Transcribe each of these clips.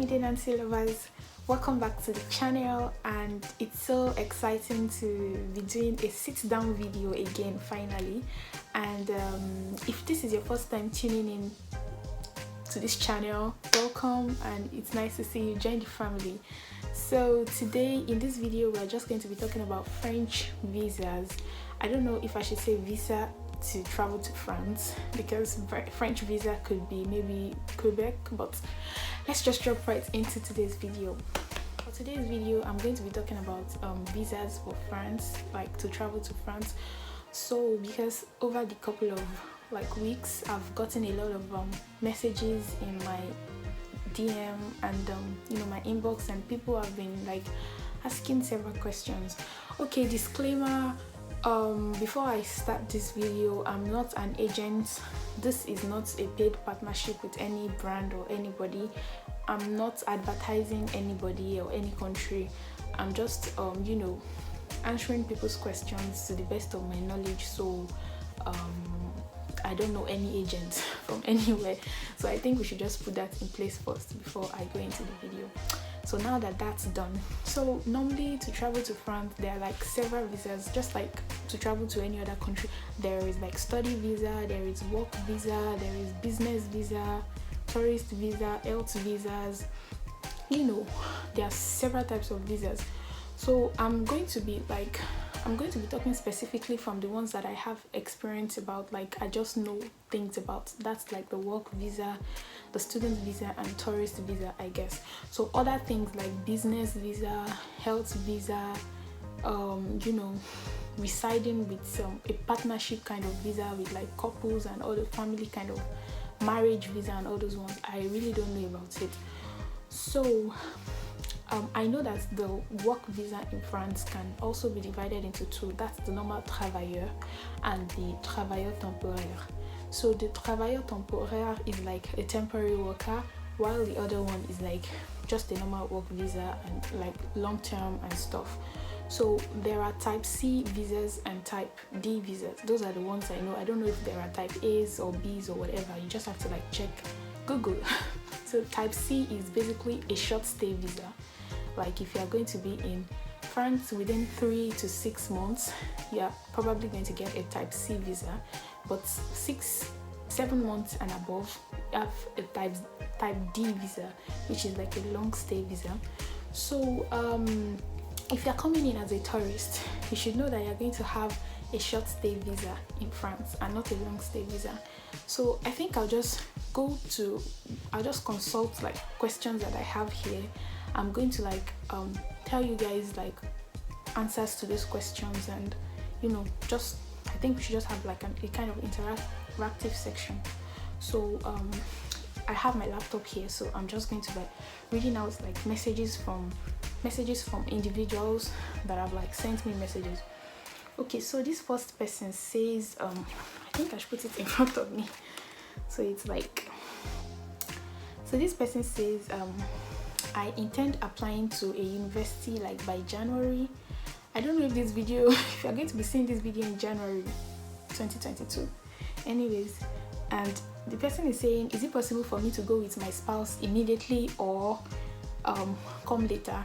MIDENANCY lovers, welcome back to the channel, and it's so exciting to be doing a sit-down video again finally. And if this is your first time tuning in to this channel, welcome, and it's nice to see you join the family. So today in this video we're just going to be talking about French visas. I don't know if I should say visa to travel to France, because French visa could be maybe Quebec, but let's just jump right into today's video. For today's video I'm going to be talking about visas for France, like to travel to France. So because over the couple of weeks I've gotten a lot of messages in my DM and my inbox, and people have been asking several questions. Okay, disclaimer, before I start this video, I'm not an agent. This is not a paid partnership with any brand or anybody. I'm not advertising anybody or any country. I'm just answering people's questions to the best of my knowledge. So I don't know any agent from anywhere, so I think we should just put that in place first before I go into the video. So now that that's done, so normally to travel to France there are several visas, just like to travel to any other country. There is study visa, there is work visa, there is business visa, tourist visa, health visas. There are several types of visas. So I'm going to be talking specifically from the ones that I have experience about, I just know things about. That's the work visa, the student visa, and tourist visa, I guess. So other things like business visa, health visa, residing with a partnership kind of visa with couples and all the family kind of marriage visa and all those ones, I really don't know about it. So I know that the work visa in France can also be divided into two. That's the normal travailleur and the travailleur temporaire. So the travailleur temporaire is a temporary worker, while the other one is just a normal work visa and long term and stuff. So there are type C visas and type D visas. Those are the ones I know. I don't know if there are type A's or B's or whatever. You just have to check Google. So type C is basically a short stay visa. If you are going to be in France within 3 to 6 months, you're probably going to get a type C visa. But 6-7 months and above, you have a type D visa, which is a long stay visa. So if you're coming in as a tourist, you should know that you're going to have a short stay visa in France and not a long stay visa. So I think I'll just consult questions that I have here. I'm going to tell you guys answers to those questions, and I think we should just have a kind of interactive section. So I have my laptop here, so I'm just going to reading out messages from individuals that have sent me messages. Okay, so this first person says, I think I should put it in front of me. So it's so this person says, I intend applying to a university by January. I don't know if this video, if you're going to be seeing this video in January 2022. Anyways, and the person is saying, is it possible for me to go with my spouse immediately or come later?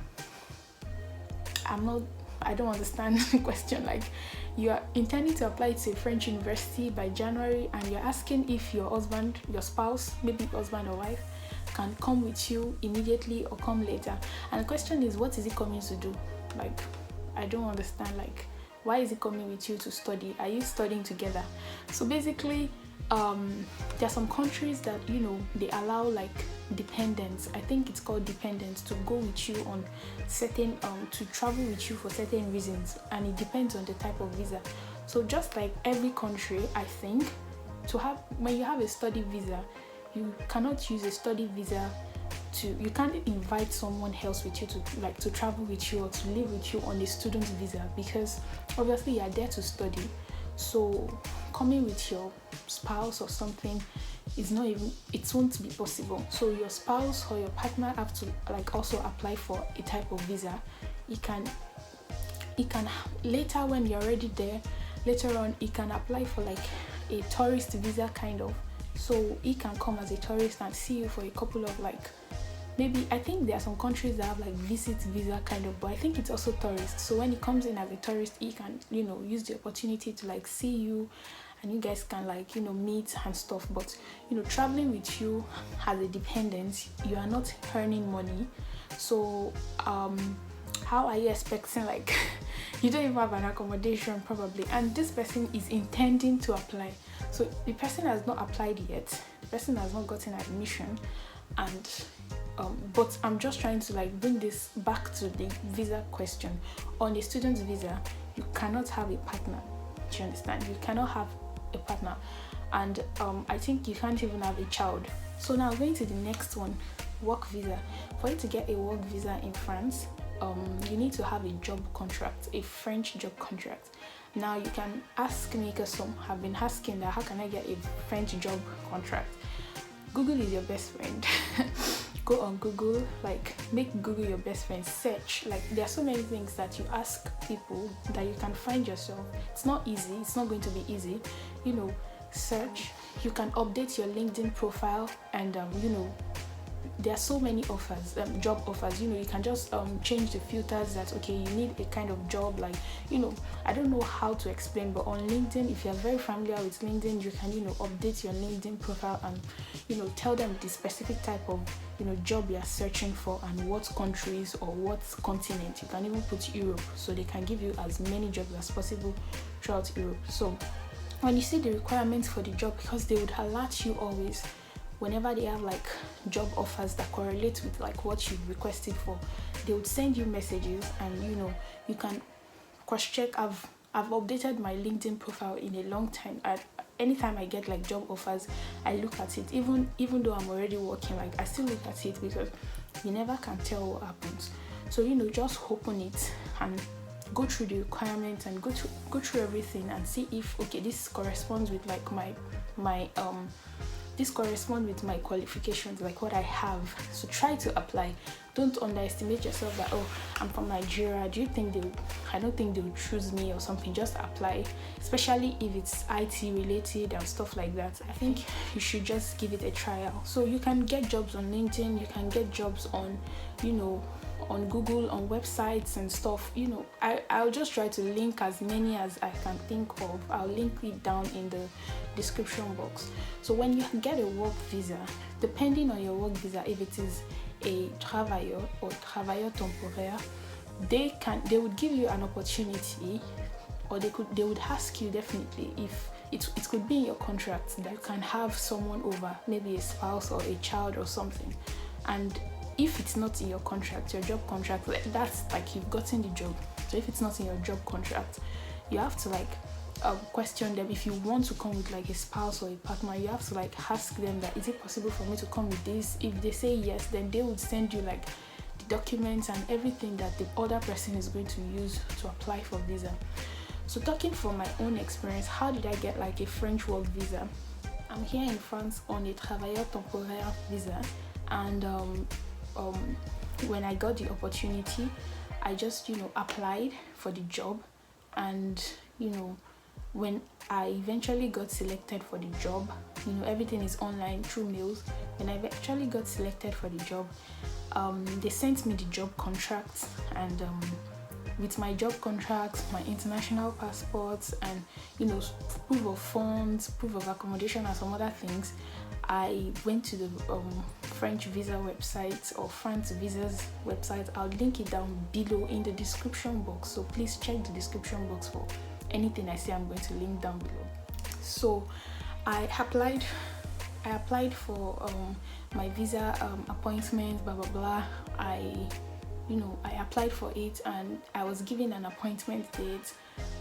I don't understand the question. You are intending to apply to a French university by January, and you're asking if your spouse, maybe husband or wife, can come with you immediately or come later. And the question is, what is he coming to do? I don't understand. Why is he coming with you to study? Are you studying together? So basically, there are some countries that they allow dependents. I think it's called dependents, to go with you on certain to travel with you for certain reasons, and it depends on the type of visa. So just like every country, I think when you have a study visa, you cannot use a study visa you can't invite someone else with you to travel with you or to live with you on a student visa, because obviously you are there to study. So coming with your spouse or something is not even, it won't be possible. So your spouse or your partner have to also apply for a type of visa. It can later, when you're already there, later on he can apply for a tourist visa kind of. So he can come as a tourist and see you for a couple of maybe, I think there are some countries that have like visit visa kind of, but I think it's also tourist. So when he comes in as a tourist, he can, use the opportunity to like see you, and you guys can like, meet and stuff. But traveling with you as a dependent, you are not earning money. So how are you expecting, like, you don't even have an accommodation probably, and this person is intending to apply. So the person has not applied yet, the person has not gotten admission, and but I'm just trying to like bring this back to the visa question. On a student visa, you cannot have a partner. Do you understand? You cannot have a partner, and I think you can't even have a child. So now going to the next one, work visa. For you to get a work visa in France, you need to have a job contract, a French job contract. Now you can ask me, because some have been asking that, how can I get a French job contract? Google is your best friend. Go on Google, like make Google your best friend. Search, like there are so many things that you ask people that you can find yourself. It's not easy, it's not going to be easy. Search. You can update your LinkedIn profile, and there are so many offers, job offers. You can just change the filters that, okay, you need a kind of job, like, I don't know how to explain, but on LinkedIn, if you're very familiar with LinkedIn, you can update your LinkedIn profile and tell them the specific type of job you're searching for, and what countries or what continent. You can even put Europe, so they can give you as many jobs as possible throughout Europe. So when you see the requirements for the job, because they would alert you always whenever they have like job offers that correlate with like what you've requested for, they would send you messages, and you can cross-check. I've updated my LinkedIn profile in a long time. Anytime I get like job offers, I look at it. Even though I'm already working, like I still look at it, because you never can tell what happens. So just open it and go through the requirements, and go through everything, and see if, okay, this corresponds with like my this corresponds with my qualifications, like what I have. So try to apply. Don't underestimate yourself that, oh, I'm from Nigeria, I don't think they will choose me or something. Just apply, especially if it's IT related and stuff like that. I think you should just give it a trial. So you can get jobs on LinkedIn, you can get jobs on on Google, on websites and stuff. I'll just try to link as many as I can think of. I'll link it down in the description box. So when you get a work visa, depending on your work visa, if it is a travailleur or travailleur temporaire, they would give you an opportunity, or they would ask you definitely if it could be in your contract that you can have someone over, maybe a spouse or a child or something. And if it's not in your contract, your job contract, that's like you've gotten the job. So if it's not in your job contract, you have to like question them. If you want to come with like a spouse or a partner, you have to like ask them that, is it possible for me to come with this? If they say yes, then they would send you like the documents and everything that the other person is going to use to apply for visa. So talking from my own experience, how did I get like a French work visa? I'm here in France on a travailleur temporaire visa, and when I got the opportunity, I just applied for the job, and when I eventually got selected for the job, everything is online through mails. When I eventually got selected for the job, they sent me the job contract, and with my job contract, my international passports, and proof of funds, proof of accommodation, and some other things, I went to the French visa website, or France visas website. I'll link it down below in the description box, so please check the description box for anything I say I'm going to link down below. So I applied for my visa appointment, blah blah blah. I applied for it, and I was given an appointment date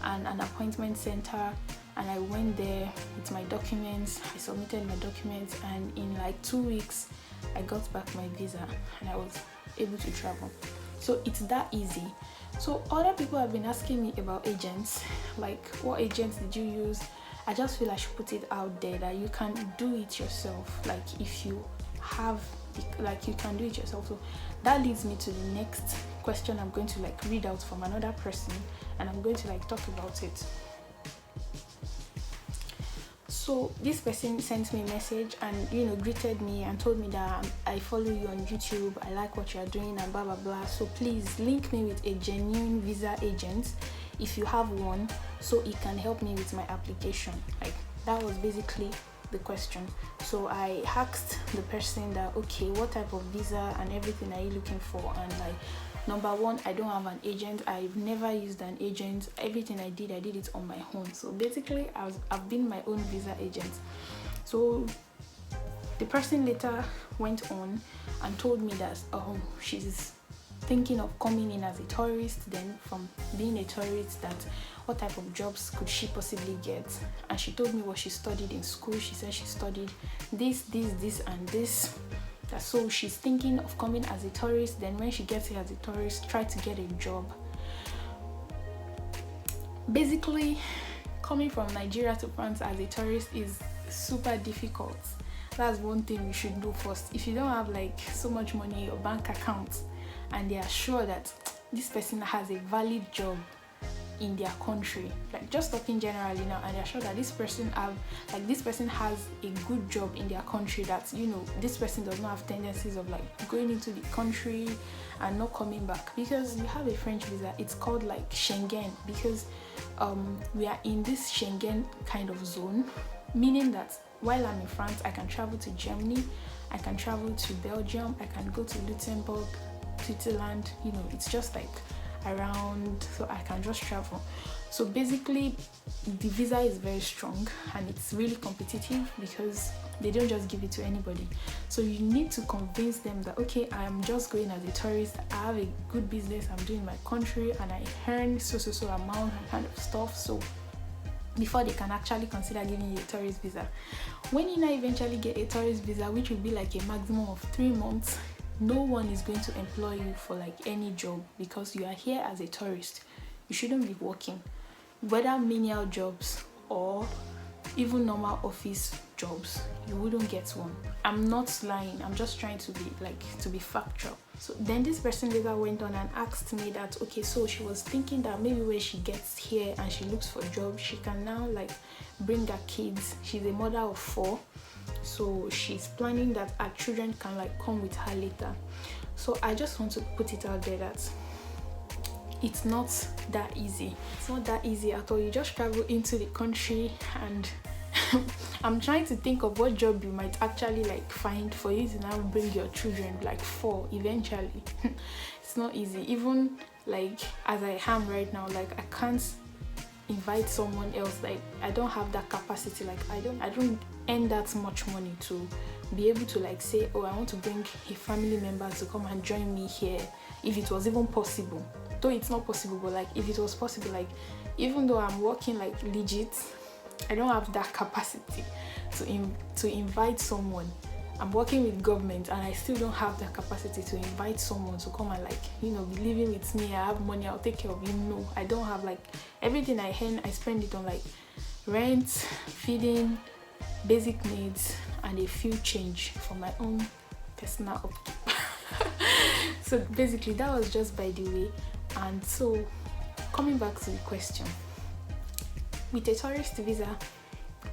and an appointment center, and I went there with my documents. I submitted my documents, and in like 2 weeks I got back my visa, and I was able to travel. So it's that easy. So other people have been asking me about agents, like what agents did you use? I just feel I should put it out there that you can do it yourself. Like if you have you can do it yourself. So that leads me to the next question. I'm going to like read out from another person, and I'm going to like talk about it. So this person sent me a message and greeted me and told me that I follow you on YouTube, I like what you're doing and blah blah blah, so please link me with a genuine visa agent if you have one, so it can help me with my application. Like, that was basically the question. So I asked the person that, okay, what type of visa and everything are you looking for? And like, number one, I don't have an agent. I've never used an agent. Everything I did it on my own. So basically I've been my own visa agent. So the person later went on and told me that she's thinking of coming in as a tourist. Then from being a tourist, that what type of jobs could she possibly get, and she told me what she studied in school. She said she studied this and this. So she's thinking of coming as a tourist, then when she gets here as a tourist, try to get a job. Basically, coming from Nigeria to France as a tourist is super difficult. That's one thing we should do first. If you don't have like so much money in your bank account and they are sure that this person has a valid job in their country, like just talking generally now, and they're sure that this person has a good job in their country, that this person does not have tendencies of like going into the country and not coming back. Because you have a French visa, it's called like Schengen, because we are in this Schengen kind of zone, meaning that while I'm in France, I can travel to Germany, I can travel to Belgium, I can go to Luxembourg, Switzerland, it's just like around, so I can just travel. So basically the visa is very strong and it's really competitive because they don't just give it to anybody. So you need to convince them that, okay, I'm just going as a tourist, I have a good business I'm doing in my country and I earn so amount and kind of stuff, so before they can actually consider giving you a tourist visa. When you now eventually get a tourist visa, which will be like a maximum of 3 months, no one is going to employ you for like any job because you are here as a tourist. You shouldn't be working, whether menial jobs or even normal office jobs. You wouldn't get one. I'm not lying, I'm just trying to be factual. So then this person later went on and asked me that, okay, so she was thinking that maybe when she gets here and she looks for jobs, she can now like bring her kids. She's a mother of 4, so she's planning that her children can like come with her later. So I just want to put it out there that it's not that easy. It's not that easy at all. You just travel into the country and I'm trying to think of what job you might actually like find for you to now bring your children, like 4 eventually. It's not easy. Even like as I am right now, like I can't invite someone else. Like I don't have that capacity. Like I don't earn that much money to be able to like say, oh, I want to bring a family member to come and join me here, if it was even possible. Though it's not possible, but like if it was possible, like even though I'm working like legit, I don't have that capacity to invite someone. I'm working with government and I still don't have that capacity to invite someone to come and like be living with me. I have money, I'll take care of you. No, I don't have. Like everything I earn, I spend it on like rent, feeding, basic needs, and a few change for my own personal upkeep. So basically that was just by the way. And so coming back to the question, with a tourist visa,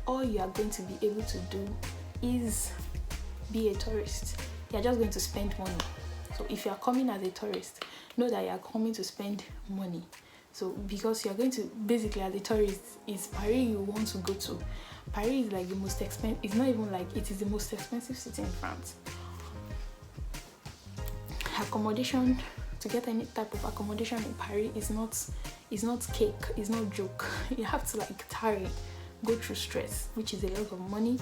all you are going to be able to do is be a tourist. You're just going to spend money. So if you are coming as a tourist, know that you are coming to spend money. So because you are going to, basically as a tourist, is Paris you want to go to. Paris is like the most expensive, it's not even like, it is the most expensive city in France. Accommodation, to get any type of accommodation in Paris is not cake, it's not joke. You have to like tarry, go through stress, which is a lot of money,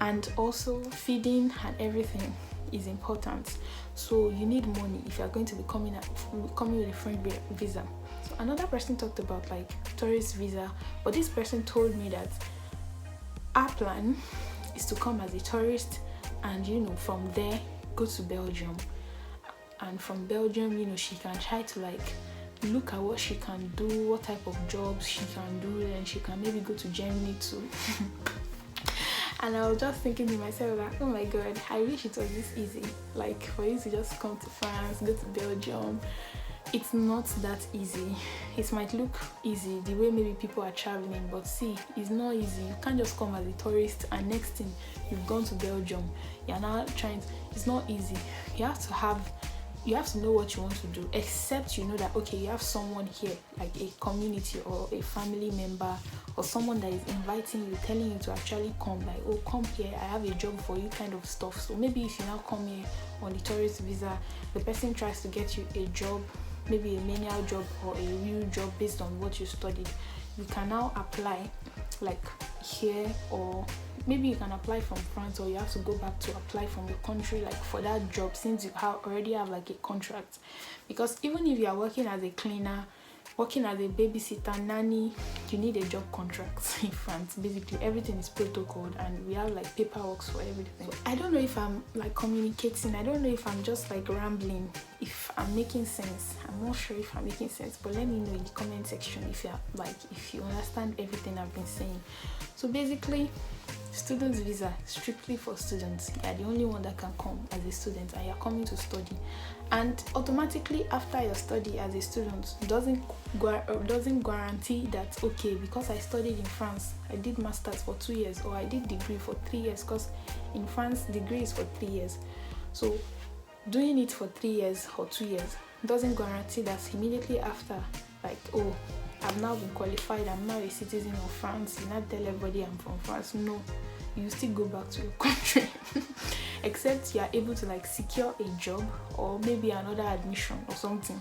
and also feeding and everything is important. So you need money if you are going to be coming with a French visa. So another person talked about like tourist visa, but this person told me that our plan is to come as a tourist and from there go to Belgium, and from Belgium she can try to like look at what she can do, what type of jobs she can do, and she can maybe go to Germany too. And I was just thinking to myself like, oh my god, I wish it was this easy, like for you to just come to France, go to Belgium, it's not that easy. It might look easy the way maybe people are traveling, but see, it's not easy. You can't just come as a tourist and next thing you've gone to Belgium. You're now trying to, it's not easy. You have to know what you want to do, except you know that okay, you have someone here, like a community or a family member or someone that is inviting you, telling you to actually come, like, oh, come here, I have a job for you, kind of stuff. So maybe if you now come here on the tourist visa, the person tries to get you a job, maybe a manual job or a real job based on what you studied. You can now apply like here, or maybe you can apply from France, or you have to go back to apply from your country, like for that job, since you already have like a contract. Because even if you are working as a cleaner, working as a babysitter, nanny, you need a job contract in France. Basically everything is protocoled and we have like paperwork for everything. I don't know if I'm like communicating, I don't know if I'm just like rambling, if I'm making sense. I'm not sure if I'm making sense, but let me know in the comment section if you understand everything I've been saying. So basically, student visa, strictly for students. You are the only one that can come as a student and you're coming to study. And automatically after your study as a student doesn't guarantee that okay, because I studied in France, I did masters for 2 years, or I did degree for 3 years, because in France degree is for 3 years. So doing it for 3 years or 2 years doesn't guarantee that immediately after, like, oh, I've now been qualified, I'm now a citizen of France, you not tell everybody I'm from France. No, you still go back to your country except you are able to like secure a job or maybe another admission or something.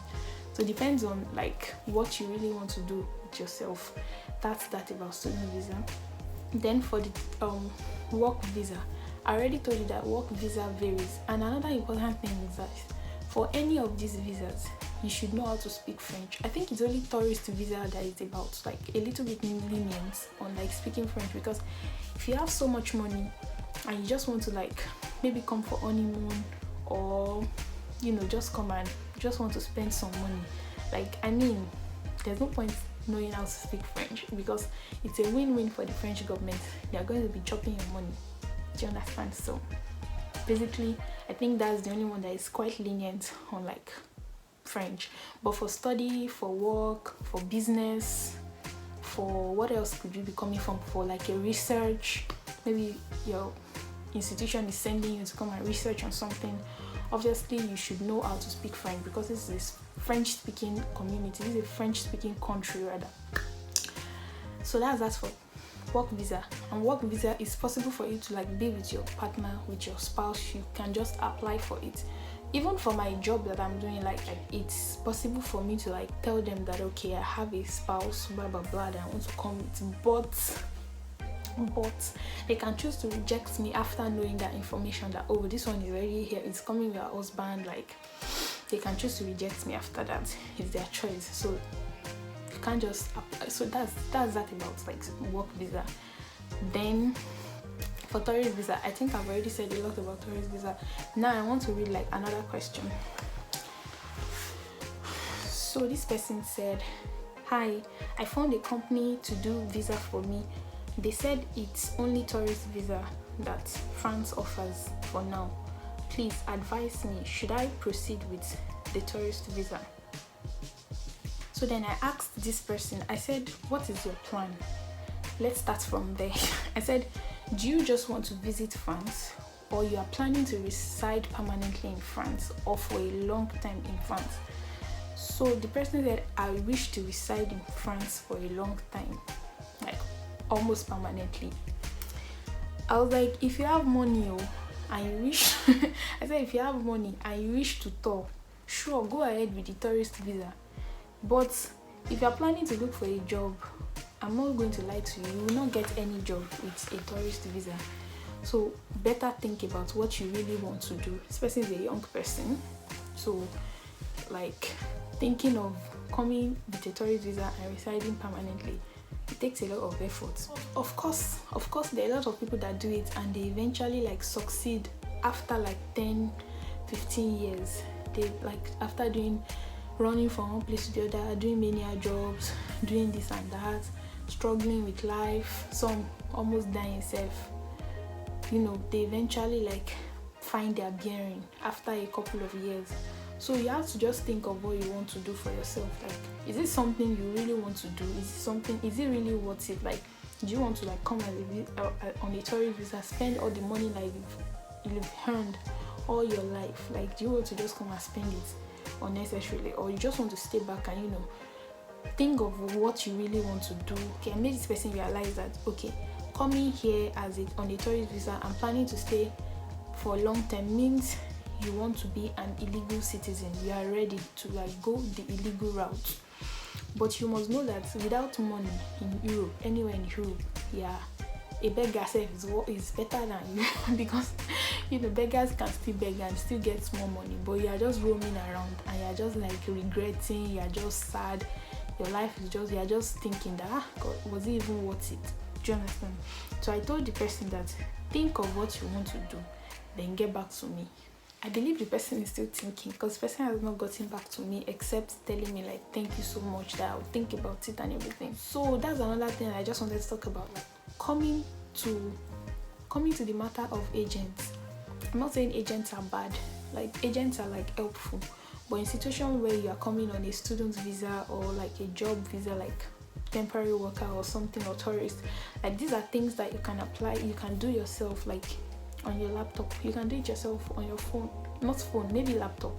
So it depends on like what you really want to do with yourself. That's that about student visa. Then for the work visa, I already told you that work visa varies, and another important thing is that for any of these visas you should know how to speak French. I think it's only tourist visa that is about like a little bit lenient on like speaking French, because if you have so much money and you just want to like maybe come for honeymoon, or you know, just come and just want to spend some money, like, I mean, there's no point knowing how to speak French, because it's a win-win for the French government. They are going to be chopping your money. Do you understand? So basically I think that's the only one that is quite lenient on like French. But for study, for work, for business, for what else could you be coming from, for like a research, maybe your institution is sending you to come and research on something, obviously you should know how to speak French, because this is a French speaking community, this is a French speaking country rather. So that's for work visa. And work visa is possible for you to like be with your partner, with your spouse. You can just apply for it. Even for my job that I'm doing, like it's possible for me to like tell them that okay, I have a spouse, blah blah blah, that I want to come with, but they can choose to reject me after knowing that information, that oh, this one is already here, it's coming with her husband. Like they can choose to reject me after that. It's their choice. So you can't just apply. So that's that about like work visa. Then for tourist visa, I think I've already said a lot about tourist visa. Now I want to read like another question. So this person said, hi, I found a company to do visa for me. They said it's only tourist visa that France offers for now. Please advise me, should I proceed with the tourist visa? So then I asked this person, I said, what is your plan? Let's start from there. I said, do you just want to visit France, or you are planning to reside permanently in France or for a long time in France? So the person said, I wish to reside in France for a long time, like almost permanently. I was like, if you have money and you wish I said, if you have money and you wish to tour, sure, go ahead with the tourist visa. But if you're planning to look for a job, I'm not going to lie to you, you will not get any job with a tourist visa. So better think about what you really want to do. This person is a young person, so like thinking of coming with a tourist visa and residing permanently, it takes a lot of effort. Of course there are a lot of people that do it and they eventually like succeed after like 10-15 years. They like after running from one place to the other, doing many jobs, doing this and that, struggling with life, some almost dying self, you know, they eventually like find their bearing after a couple of years. So you have to just think of what you want to do for yourself. Like, is it something you really want to do? Is it really worth it? Like, do you want to like come on a tourist visa, spend all the money like you've earned all your life? Like, do you want to just come and spend it unnecessarily, or you just want to stay back and think of what you really want to do? Okay, and make this person realize that, okay, coming here on a tourist visa and planning to stay for a long time means you want to be an illegal citizen. You are ready to like go the illegal route. But you must know that without money in Europe, anywhere in Europe, a beggar is better than you because beggars can still beg and still get small money, but you are just roaming around and you are just like regretting, you are just sad. Your life is just, you are just thinking that, God, was it even worth it? Do you understand? So I told the person that, think of what you want to do, then get back to me. I believe the person is still thinking, because the person has not gotten back to me except telling me like, thank you so much, that I'll think about it and everything. So that's another thing I just wanted to talk about, like coming to the matter of agents. I'm not saying agents are bad, like agents are like helpful, but in situations where you are coming on a student visa or like a job visa, like temporary worker or something, or tourist, like these are things that you can apply, you can do yourself, like on your laptop. You can do it yourself on your phone, not phone, maybe laptop.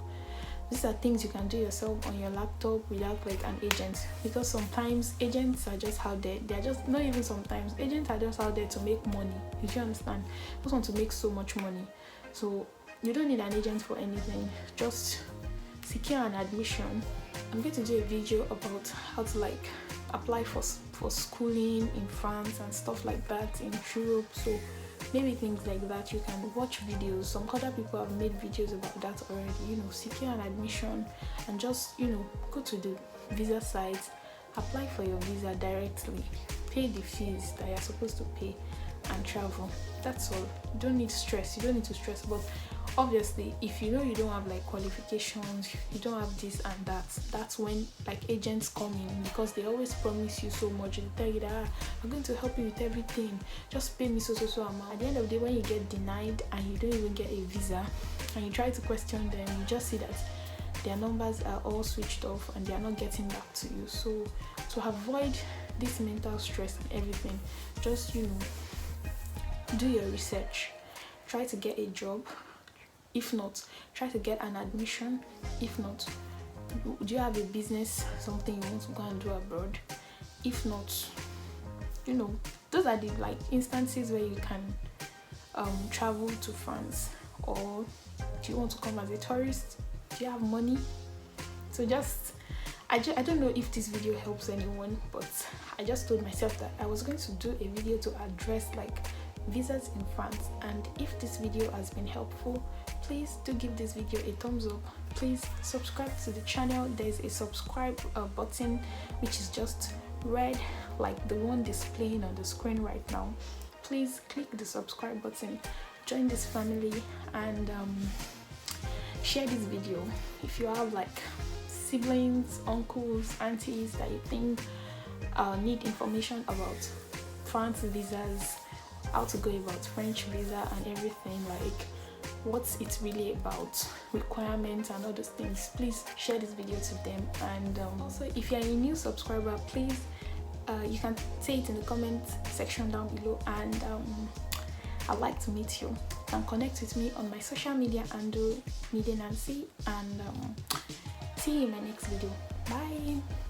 These are things you can do yourself on your laptop without like an agent, because sometimes agents are just out there. They're just, not even sometimes, agents are just out there to make money. If you understand, just want to make so much money. So you don't need an agent for anything. Just secure an admission. I'm going to do a video about how to like apply for schooling in France and stuff like that in Europe. So maybe things like that, you can watch videos. Some other people have made videos about that already. Secure an admission and just go to the visa site, apply for your visa directly, pay the fees that you're supposed to pay, and travel. That's all. You don't need to stress. But obviously, if you don't have like qualifications, you don't have this and that, that's when like agents come in, because they always promise you so much. They tell you that I'm going to help you with everything, just pay me so amount. At the end of the day, when you get denied and you don't even get a visa and you try to question them, you just see that their numbers are all switched off and they are not getting back to you. So to avoid this mental stress and everything, just do your research, try to get a job. If not, try to get an admission. If not, do you have a business, something you want to go and do abroad? If not, those are the like instances where you can travel to France. Or do you want to come as a tourist? Do you have money? So I don't know if this video helps anyone, but I just told myself that I was going to do a video to address like visas in France. And if this video has been helpful, please do give this video a thumbs up. Please subscribe to the channel. There's a subscribe button which is just red, like the one displaying on the screen right now. Please click the subscribe button, join this family, and share this video. If you have like siblings, uncles, aunties that you think need information about France visas, how to go about French visa and everything, like what's it really about, requirements and all those things, please share this video to them. And also, if you're a new subscriber, please you can say it in the comment section down below, and I'd like to meet you. You can connect with me on my social media handle MIDENANCY, and see you in my next video. Bye.